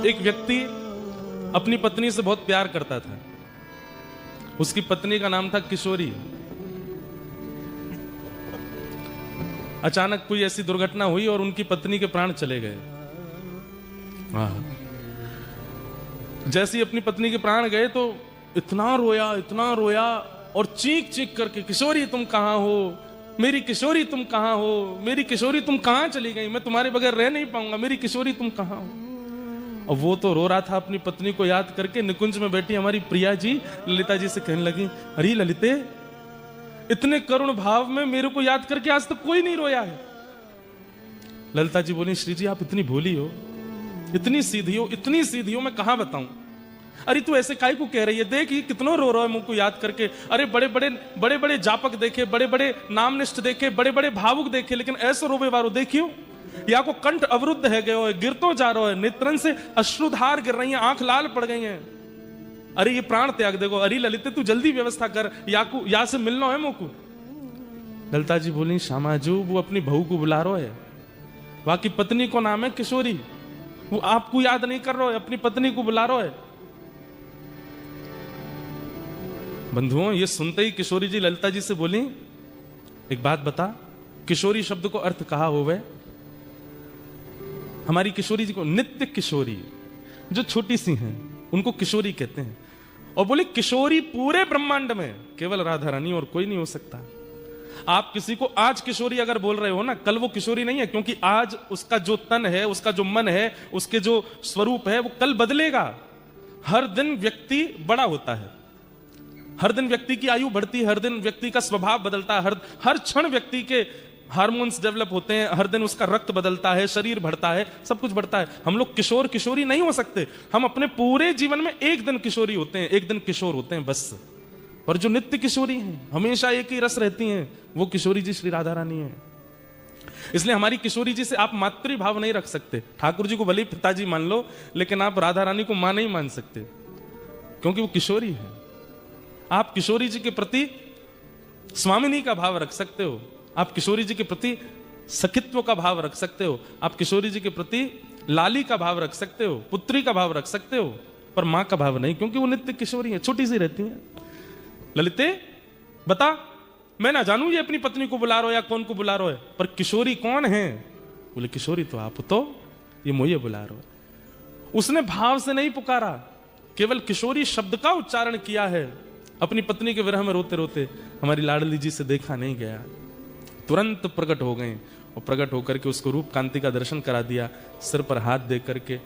एक व्यक्ति अपनी पत्नी से बहुत प्यार करता था। उसकी पत्नी का नाम था किशोरी। अचानक कोई ऐसी दुर्घटना हुई और उनकी पत्नी के प्राण चले गए। जैसे ही अपनी पत्नी के प्राण गए तो इतना रोया और चीख चीख करके, किशोरी तुम कहां हो, मेरी किशोरी तुम कहां हो, मेरी किशोरी तुम कहां चली गई, मैं तुम्हारे बगैर रह नहीं पाऊंगा, मेरी किशोरी तुम कहां हो। और वो तो रो रहा था अपनी पत्नी को याद करके। निकुंज में बैठी हमारी प्रिया जी ललिता जी से कहने लगी, अरे ललिते, इतने करुण भाव में मेरे को याद करके आज तक कोई नहीं रोया है। ललिता जी बोली, श्री जी आप इतनी भोली हो, इतनी सीधी हो, मैं कहां बताऊं। अरे तू ऐसे काहे को कह रही है, देख ये कितना रो रहा है मुझको याद करके। अरे बड़े बड़े जापक देखे, बड़े बड़े नामनिष्ठ देखे, बड़े बड़े भावुक देखे, लेकिन ऐसे रोवे वारो देखियो, या को कंठ अवरुद्ध है गयो है, गिरतो जा रहा है, नेत्रन से अश्रुधार गिर रही है, आंख लाल पड़ गई है। अरे ये प्राण त्याग देखो। अरे ललिते तू जल्दी व्यवस्था कर, या से मिलना है मोको। ललिता जी बोली, श्यामाजू वो अपनी बहू को बुला रहा है, वहां की पत्नी को नाम है किशोरी, वो आपको याद नहीं कर रहा है, अपनी पत्नी को बुला रहा है। बंधुओं ये सुनते ही किशोरी जी ललिता जी से बोली, एक बात बता, किशोरी शब्द को अर्थ कहा होवे। हमारी किशोरी जी को, नित्य किशोरी जो छोटी सी हैं उनको किशोरी कहते हैं। और बोले किशोरी पूरे ब्रह्मांड में केवल राधा रानी और कोई नहीं हो सकता। आप किसी को आज किशोरी अगर बोल रहे हो ना, कल वो किशोरी नहीं है, क्योंकि आज उसका जो तन है, उसका जो मन है, उसके जो स्वरूप है, वो कल बदलेगा। हर दिन व्यक्ति बड़ा होता है, हर दिन व्यक्ति की आयु बढ़ती है, हर दिन व्यक्ति का स्वभाव बदलता है, हर क्षण व्यक्ति के हार्मोन्स डेवलप होते हैं, हर दिन उसका रक्त बदलता है, शरीर बढ़ता है, सब कुछ बढ़ता है। हम लोग किशोर किशोरी नहीं हो सकते। हम अपने पूरे जीवन में एक दिन किशोरी होते हैं, एक दिन किशोर होते हैं बस। और जो नित्य किशोरी हैं, हमेशा एक ही रस रहती हैं, वो किशोरी जी श्री राधा रानी है। इसलिए हमारी किशोरी जी से आप मातृभाव नहीं रख सकते। ठाकुर जी को भले ही पिताजी मान लो, लेकिन आप राधा रानी को मां नहीं मान सकते, क्योंकि वो किशोरी है। आप किशोरी जी के प्रति स्वामिनी का भाव रख सकते हो, आप किशोरी जी के प्रति सखित्व का भाव रख सकते हो, आप किशोरी जी के प्रति लाली का भाव रख सकते हो, पुत्री का भाव रख सकते हो, पर मां का भाव नहीं, क्योंकि वो नित्य किशोरी है, छोटी सी रहती है। ललिते बता, मैं ना जानू ये अपनी पत्नी को बुला रहा हो या कौन को बुला रहा है, पर किशोरी कौन है? बोले किशोरी तो आप, तो ये मोये बुला रहा हो। उसने भाव से नहीं पुकारा, केवल किशोरी शब्द का उच्चारण किया है। अपनी पत्नी के विरह में रोते रोते हमारी लाडली जी से देखा नहीं गया, तुरंत प्रकट हो गए और प्रकट होकर के उसको रूप कांति का दर्शन करा दिया, सिर पर हाथ दे करके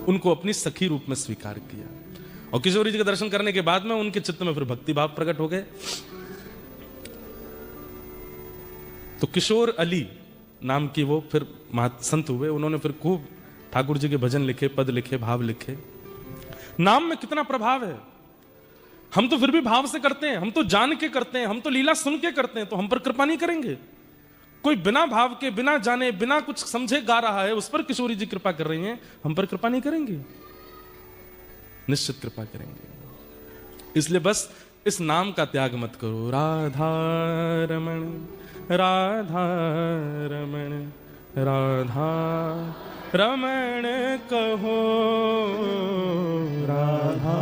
उनको अपनी सखी रूप में स्वीकार किया। और किशोरी जी के दर्शन करने के बाद में उनके चित्त में फिर भक्ति भाव प्रकट हो गए। तो किशोर अली नाम की वो फिर संत हुए। उन्होंने फिर खूब ठाकुर जी के भजन लिखे, पद लिखे, भाव लिखे। नाम में कितना प्रभाव है। हम तो फिर भी भाव से करते हैं, हम तो जान के करते हैं, हम तो लीला सुन के करते हैं, तो हम पर कृपा नहीं करेंगे? कोई बिना भाव के, बिना जाने, बिना कुछ समझे गा रहा है, उस पर किशोरी जी कृपा कर रही हैं, हम पर कृपा नहीं करेंगे? निश्चित कृपा करेंगे। इसलिए बस इस नाम का त्याग मत करो। राधा रमण राधा रमण राधा रमण कहो, राधा